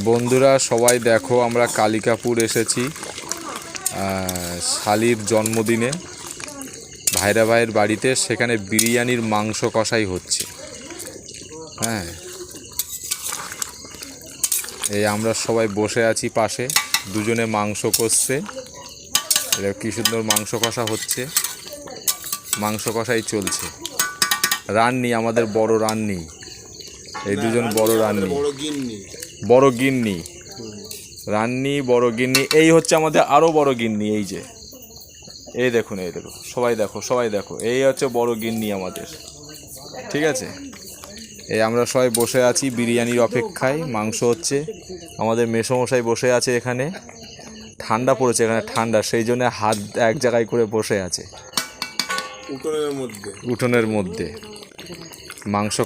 বন্ধুরা সবাই দেখো, আমরা কালিকাপুর এসেছি শালির জন্মদিনে ভাইরা ভাইয়ের বাড়িতে। সেখানে বিরিয়ানির মাংস কষাই হচ্ছে। হ্যাঁ, এই আমরা সবাই বসে আছি পাশে, দুজনে মাংস কষছে। এটা কি সুন্দর মাংস কষা হচ্ছে, মাংস কষাই চলছে। রান্নি আমাদের বড় রান্নি, এই দুজন বড় রান্নি, বড় গিন্নি, রান্নি বড় গিন্নি। এই হচ্ছে আমাদের আরও বড় গিন্নি। এই যে এই দেখুন, এই দেখো, সবাই দেখো, সবাই দেখো, এই হচ্ছে বড় গিন্নি আমাদের। ঠিক আছে, এই আমরা সবাই বসে আছি বিরিয়ানির অপেক্ষায়। মাংস হচ্ছে, আমাদের মেসোমশাই বসে আছে এখানে। ঠান্ডা পড়েছে এখানে, ঠান্ডা, সেই জন্য হাত এক জায়গায় করে বসে আছে উঠোনের মধ্যে। মাংস